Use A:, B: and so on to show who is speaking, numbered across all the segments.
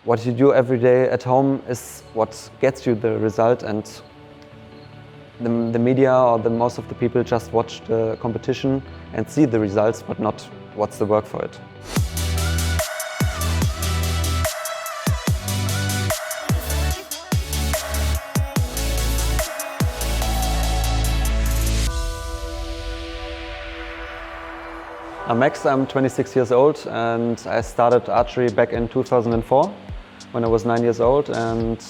A: what you do every day at home is what gets you the result, and the media or most of the people just watch the competition and see the results, but not what's the work for it. I'm Max, I'm 26 years old, and I started archery back in 2004 when I was 9 years old, and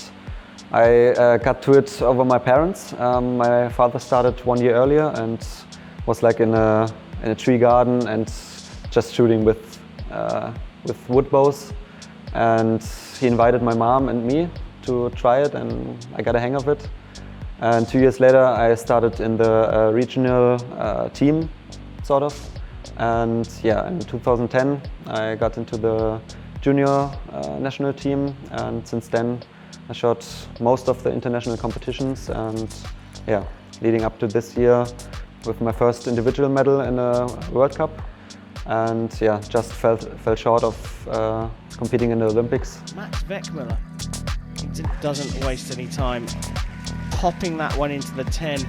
A: I got to it over my parents. My father started 1 year earlier and was like in a tree garden and just shooting with wood bows, and he invited my mom and me to try it, and I got a hang of it. And 2 years later I started in the regional team, sort of. And yeah, in 2010 I got into the junior national team, and since then I shot most of the international competitions, and yeah, leading up to this year with my first individual medal in a World Cup, and yeah, just fell short of competing in the Olympics.
B: Max Weckmueller, he doesn't waste any time popping that one into the 10.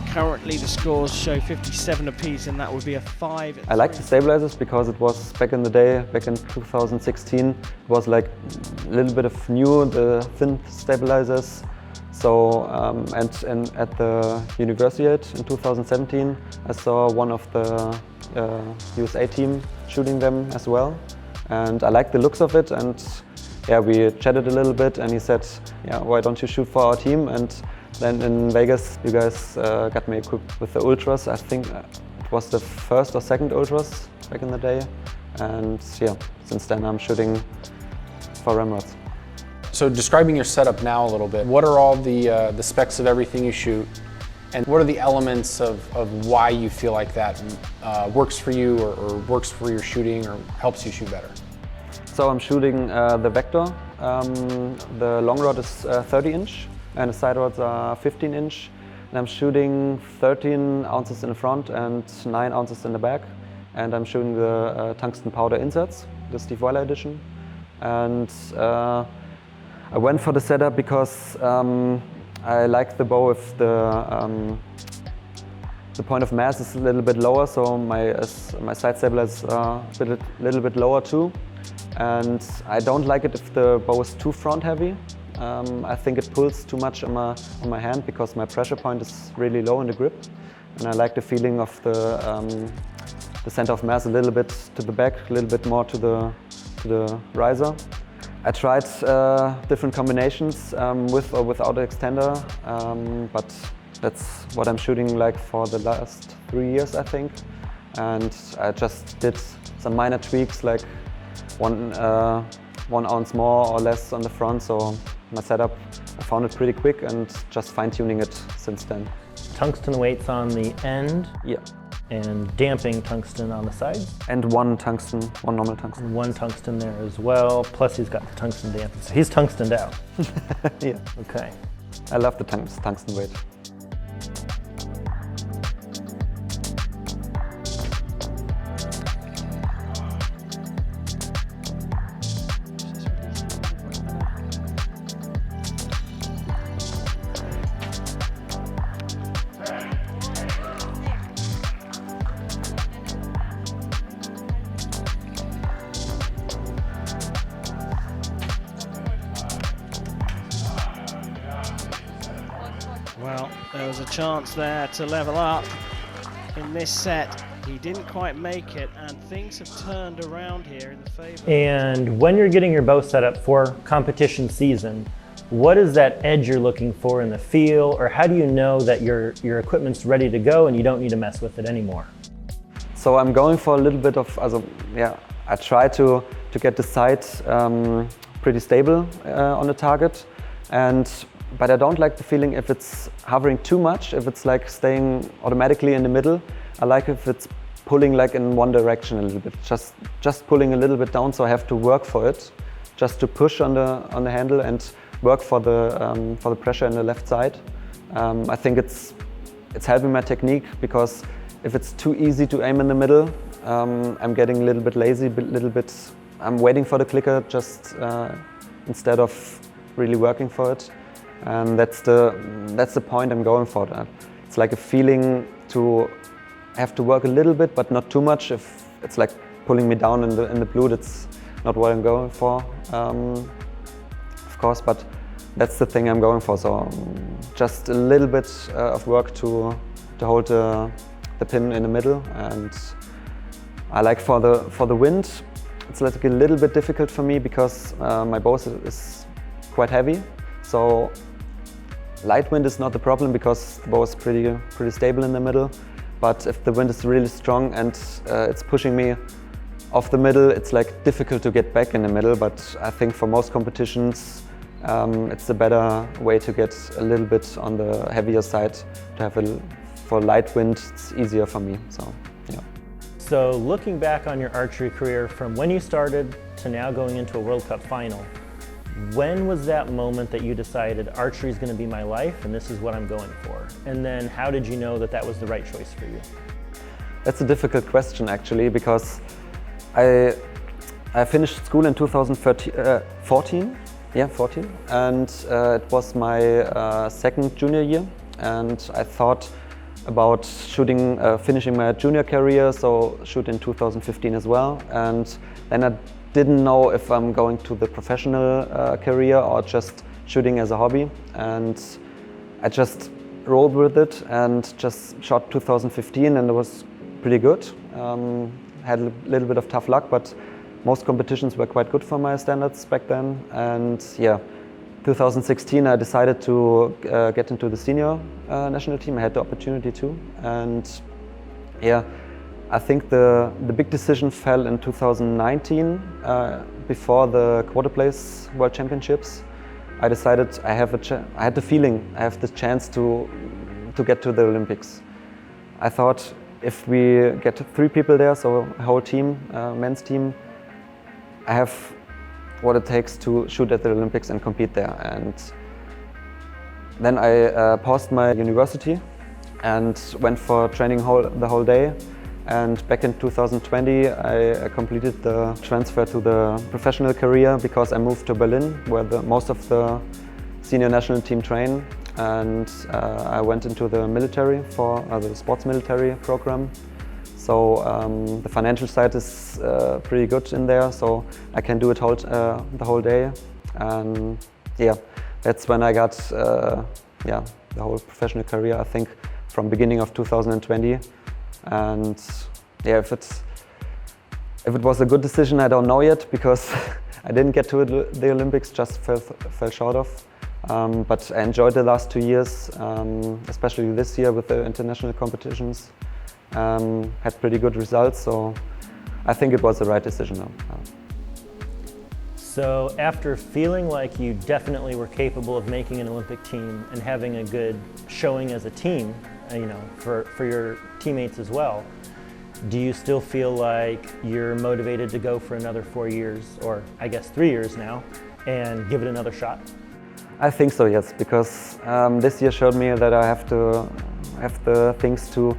B: Currently the scores show 57 apiece, and that would be a 5.
A: I like the stabilizers because it was back in the day, back in 2016, it was like a little bit of new, the thin stabilizers. So, and at the university in 2017, I saw one of the USA team shooting them as well. And I liked the looks of it, and yeah, we chatted a little bit, and he said, yeah, why don't you shoot for our team? And then in Vegas, you guys got me equipped with the Ultras. I think it was the first or second Ultras back in the day. And yeah, since then I'm shooting for RamRods.
C: So describing your setup now a little bit, what are all the specs of everything you shoot? And what are the elements of why you feel like that works for you or works for your shooting or helps you shoot better?
A: So I'm shooting the Vector. The long rod is 30 inch. And the side rods are 15 inch. And I'm shooting 13 ounces in the front and 9 ounces in the back. And I'm shooting the tungsten powder inserts, the Steve Weiler edition. And I went for the setup because I like the bow if the point of mass is a little bit lower, so my side stabilizers are a little bit lower too. And I don't like it if the bow is too front heavy. I think it pulls too much on my hand because my pressure point is really low in the grip, and I like the feeling of the center of mass a little bit to the back, a little bit more to the riser. I tried different combinations with or without an extender, but that's what I'm shooting like for the last 3 years, I think. And I just did some minor tweaks, like 1 ounce more or less on the front, so my setup, I found it pretty quick and just fine-tuning it since then.
D: Tungsten weights on the end?
A: Yeah.
D: And damping tungsten on the sides?
A: And one normal tungsten.
D: And 1 tungsten there as well, plus he's got the tungsten damping. So he's tungstened out.
A: Yeah.
D: Okay.
A: I love the tungsten weight.
B: Well, there was a chance there to level up in this set. He didn't quite make it, and things have turned around here in the favor.
D: And when you're getting your bow set up for competition season, what is that edge you're looking for in the feel, or how do you know that your equipment's ready to go and you don't need to mess with it anymore?
A: So I'm going for a little bit of, I try to get the sight pretty stable on the target, but I don't like the feeling if it's hovering too much, if it's like staying automatically in the middle. I like if it's pulling like in one direction a little bit, just pulling a little bit down, so I have to work for it, just to push on the handle and work for the pressure in the left side. I think it's helping my technique, because if it's too easy to aim in the middle, I'm getting a little bit lazy, I'm waiting for the clicker just instead of really working for it. And that's the point I'm going for. That it's like a feeling to have to work a little bit, but not too much. If it's like pulling me down in the blue, that's not what I'm going for, of course. But that's the thing I'm going for. So just a little bit of work to hold the pin in the middle. And I like for the wind, it's like a little bit difficult for me because my bow is quite heavy. So light wind is not the problem because the bow is pretty stable in the middle. But if the wind is really strong and it's pushing me off the middle, it's like difficult to get back in the middle. But I think for most competitions, it's a better way to get a little bit on the heavier side. To have for light wind, it's easier for me. So yeah.
D: So looking back on your archery career from when you started to now going into a World Cup final, when was that moment that you decided archery is going to be my life and this is what I'm going for? And then how did you know that that was the right choice for you?
A: That's a difficult question actually, because I finished school in 2014, and it was my second junior year, and I thought about shooting, finishing my junior career, so shoot in 2015 as well. And then I didn't know if I'm going to the professional career or just shooting as a hobby. And I just rolled with it and just shot 2015, and it was pretty good. Had a little bit of tough luck, but most competitions were quite good for my standards back then. And yeah, 2016 I decided to get into the senior national team. I had the opportunity to, and yeah, I think the big decision fell in 2019 before the quarter place World Championships. I decided I had the feeling I have the chance to get to the Olympics. I thought if we get 3 people there, so a whole team, men's team, I have what it takes to shoot at the Olympics and compete there. And then I paused my university and went for training the whole day. And back in 2020, I completed the transfer to the professional career because I moved to Berlin, where most of the senior national team train. And I went into the military for the sports military program. So the financial side is pretty good in there, so I can do it the whole day. And yeah, that's when I got the whole professional career, I think, from beginning of 2020. And yeah, if it was a good decision, I don't know yet, because I didn't get to the Olympics, just fell short of. But I enjoyed the last 2 years, especially this year with the international competitions. Had pretty good results, so I think it was the right decision now.
D: So after feeling like you definitely were capable of making an Olympic team and having a good showing as a team, you know, for your teammates as well, do you still feel like you're motivated to go for another 4 years, or I guess 3 years now, and give it another shot?
A: I think so, yes, because this year showed me that I have the things to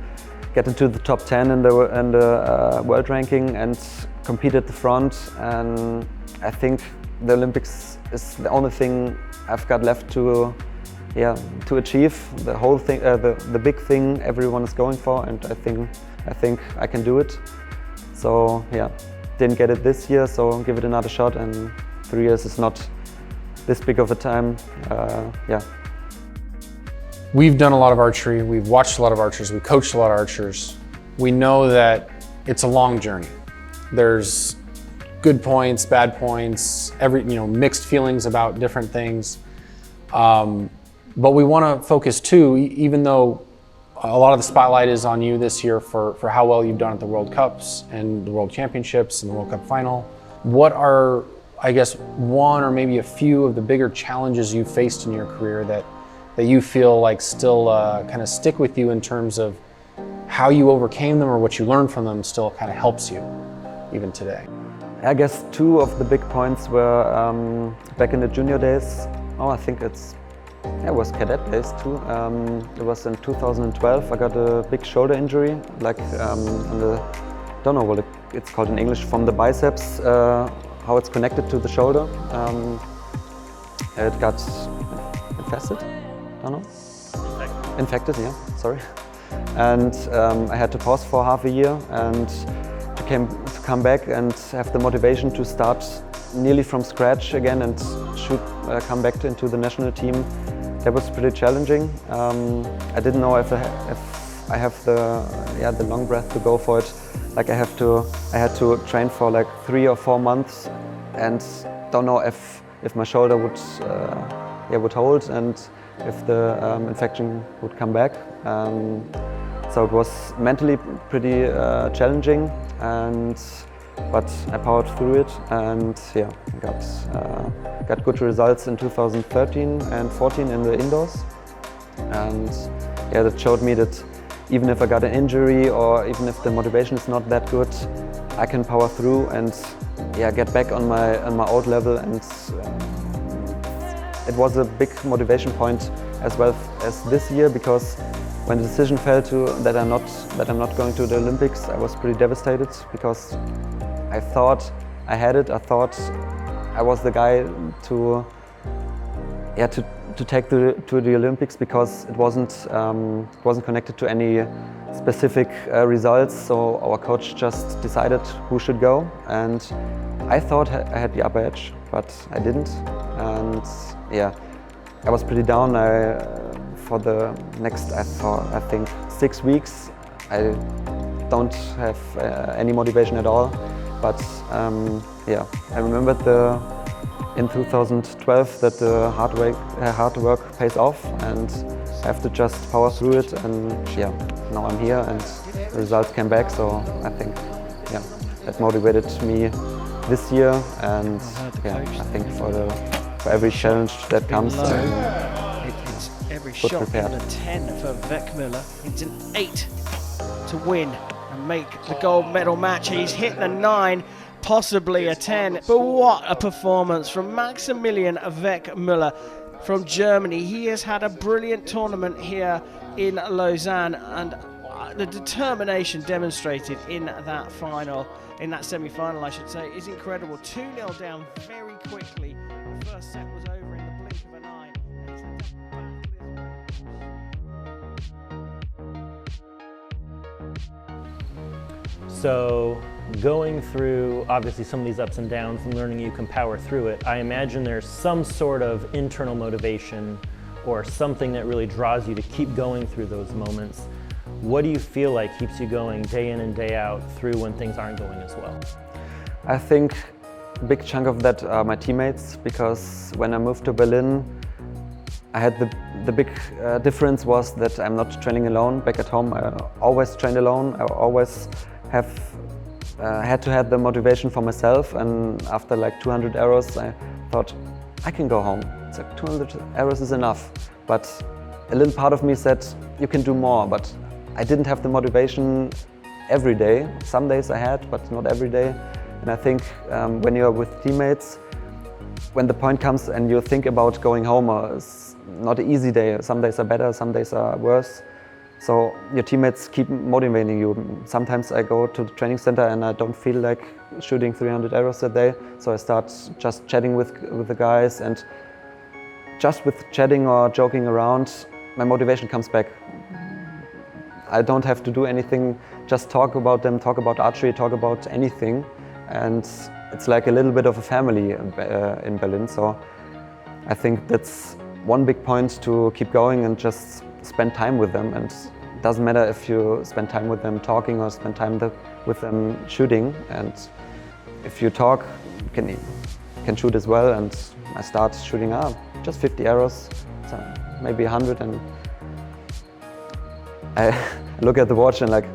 A: get into the top 10 in the world ranking and compete at the front. And I think the Olympics is the only thing I've got left to achieve. The whole thing, the big thing everyone is going for, and I think I can do it. So yeah, didn't get it this year, so give it another shot. And 3 years is not this big of a time. Yeah.
C: We've done a lot of archery, we've watched a lot of archers, we coached a lot of archers. We know that it's a long journey. There's good points, bad points, mixed feelings about different things. But we want to focus too, even though a lot of the spotlight is on you this year for how well you've done at the World Cups and the World Championships and the World Cup final. What are, I guess, one or maybe a few of the bigger challenges you've faced in your career that you feel like still kind of stick with you in terms of how you overcame them or what you learned from them still kind of helps you even today?
A: I guess 2 of the big points were back in the junior days. I think it was cadet days too. It was in 2012. I got a big shoulder injury, like on the, don't know what it's called in English, from the biceps, how it's connected to the shoulder. it got infested, I don't know. Infected, yeah, sorry. And I had to pause for half a year and to come back and have the motivation to start nearly from scratch again and come back into the national team. That was pretty challenging. I didn't know if I have the long breath to go for it. Like I had to train for like 3 or 4 months and don't know if my shoulder would hold and if the infection would come back. So it was mentally pretty challenging, but I powered through it and yeah, got good results in 2013 and 14 in the indoors. And yeah, that showed me that even if I got an injury or even if the motivation is not that good, I can power through and yeah, get back on my old level. And it was a big motivation point as well as this year, because when the decision fell that I'm not going to the Olympics, I was pretty devastated because I thought I had it. I thought I was the guy to take to the Olympics, because it wasn't connected to any specific results. So our coach just decided who should go, and I thought I had the upper edge, but I didn't. And yeah, I was pretty down. For the next, I think 6 weeks, I don't have any motivation at all. But yeah, I remembered in 2012 that the hard work pays off, and I have to just power through it. And yeah, now I'm here, and the results came back. So I think yeah, that motivated me this year, and yeah, I think for every challenge that comes.
B: It's every shot
A: prepared.
B: in the 10 for Weckmueller. It's an 8 to win and make the gold medal match. He's hit the 9, possibly a 10. But what a performance from Maximillian Weckmüller from Germany. He has had a brilliant tournament here in Lausanne, and the determination demonstrated in that final, in that semi-final I should say, is incredible. 2-0 down very quickly. The first set was over in the blink of an eye.
D: So going through obviously some of these ups and downs and learning you can power through it, I imagine there's some sort of internal motivation or something that really draws you to keep going through those moments. What do you feel like keeps you going day in and day out through when things aren't going as well?
A: I think a big chunk of that are my teammates, because when I moved to Berlin, I had the big difference was that I'm not training alone. Back at home, I always trained alone. I always had to have the motivation for myself, and after like 200 arrows, I thought I can go home. It's like 200 arrows is enough, but a little part of me said you can do more. But I didn't have the motivation every day. Some days I had, but not every day. And I think when you're with teammates, when the point comes and you think about going home, it's not an easy day. Some days are better, some days are worse. So your teammates keep motivating you. Sometimes I go to the training center and I don't feel like shooting 300 arrows a day. So I start just chatting with the guys, and just with chatting or joking around, my motivation comes back. I don't have to do anything, just talk about them, talk about archery, talk about anything. And it's like a little bit of a family in Berlin. So I think that's one big point to keep going and just spend time with them. And it doesn't matter if you spend time with them talking or spend time with them shooting. And if you talk, you can shoot as well. And I start shooting just 50 arrows, so maybe 100. And I look at the watch and like,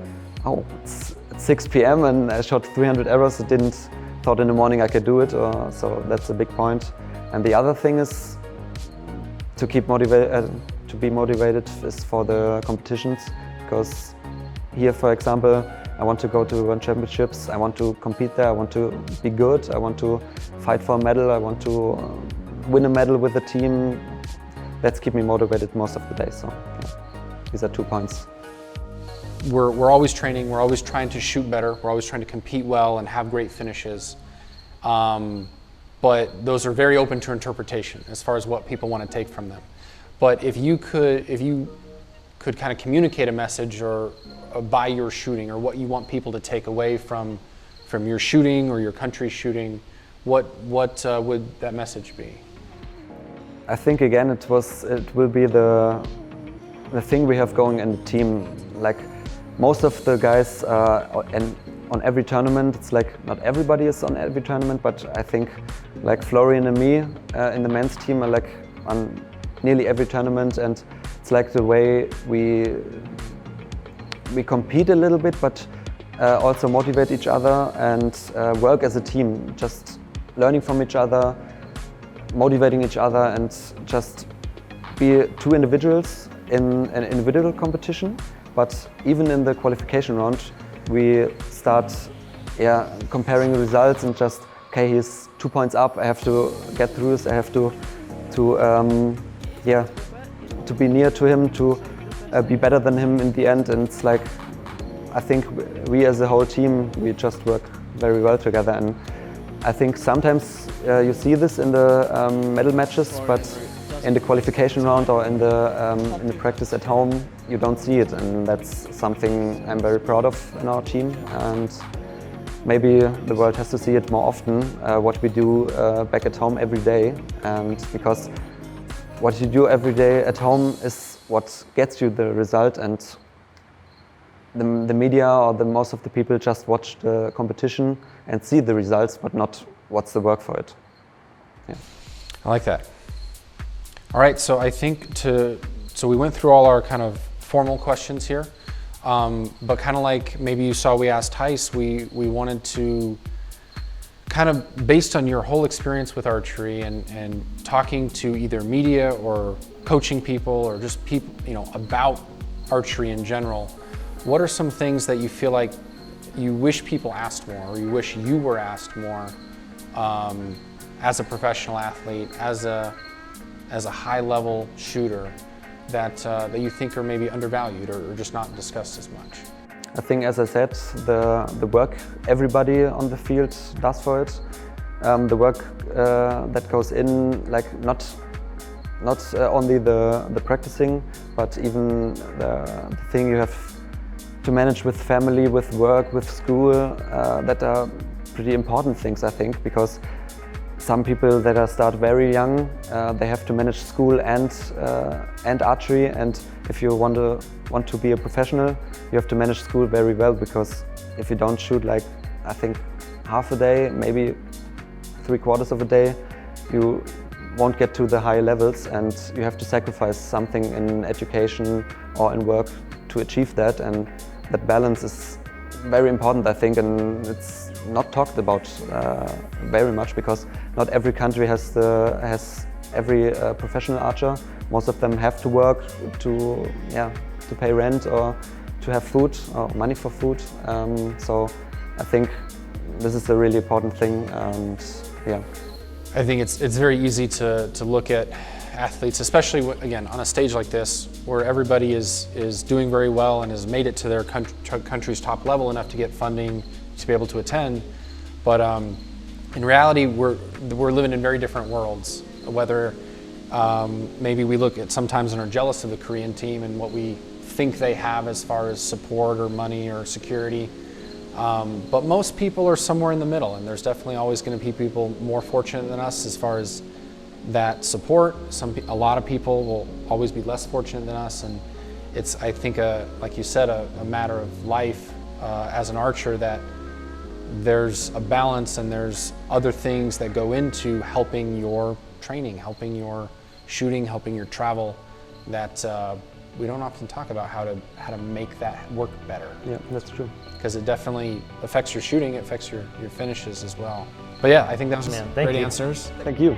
A: oh, it's 6 p.m. and I shot 300 arrows. I didn't thought in the morning I could do it, so that's a big point. And the other thing is to keep motivated. To be motivated is for the competitions, because here, for example, I want to go to World Championships. I want to compete there. I want to be good. I want to fight for a medal. I want to win a medal with the team. That's keep me motivated most of the day. So yeah, these are 2 points.
C: We're always training, we're always trying to shoot better, we're always trying to compete well and have great finishes. but those are very open to interpretation as far as what people want to take from them. But if you could kind of communicate a message or by your shooting, or what you want people to take away from your shooting or your country's shooting, what would that message be?
A: I think again it will be the thing we have going in the team. Like most of the guys and on every tournament, it's like not everybody is on every tournament, but I think like Florian and me in the men's team are like on nearly every tournament, and it's like the way we compete a little bit, but also motivate each other and work as a team, just learning from each other, motivating each other, and just be two individuals in an individual competition. But even in the qualification round, we start comparing results and just, okay, he's 2 points up, I have to get through this, I have to be near to him, to be better than him in the end. And it's like, I think we as a whole team, we just work very well together. And I think sometimes you see this in the medal matches, but in the qualification round or in the practice at home, you don't see it. And that's something I'm very proud of in our team. And maybe the world has to see it more often, what we do back at home every day. And because what you do every day at home is what gets you the result, and the media or most of the people just watch the competition and see the results, but not what's the work for it. Yeah.
C: I like that. All right, so I think so we went through all our kind of formal questions here, but kind of like maybe you saw we asked Thijs, we wanted to kind of, based on your whole experience with archery and talking to either media or coaching people or just people, about archery in general, what are some things that you feel like you wish people asked more, or you wish you were asked more as a professional athlete, as a high-level shooter, that you think are maybe undervalued or just not discussed as much?
A: I think, as I said, the work everybody on the field does for it, the work that goes in, like not only the practicing, but even the thing you have to manage with family, with work, with school, that are pretty important things, I think, because some people that start very young, they have to manage school and archery, and if you want to be a professional, you have to manage school very well, because if you don't shoot like, I think, half a day, maybe 3/4 of a day, you won't get to the high levels, and you have to sacrifice something in education or in work to achieve that, and that balance is very important, I think, and it's not talked about very much, because not every country has every professional archer. Most of them have to work to pay rent or to have food or money for food. So I think this is a really important thing, and yeah.
C: I think it's very easy to look at athletes, especially again on a stage like this, where everybody is doing very well and has made it to their country's top level enough to get funding to be able to attend. But in reality, we're living in very different worlds. Whether maybe we look at sometimes and are jealous of the Korean team and what we think they have as far as support or money or security. But most people are somewhere in the middle, and there's definitely always going to be people more fortunate than us as far as that support. A lot of people will always be less fortunate than us, and it's, I think, like you said, a matter of life as an archer, that there's a balance and there's other things that go into helping your training, helping your shooting, helping your travel, that we don't often talk about how to make that work better.
A: Yeah, that's true.
C: Because it definitely affects your shooting, it affects your finishes as well. But yeah, I think that was great answers.
A: Thank you.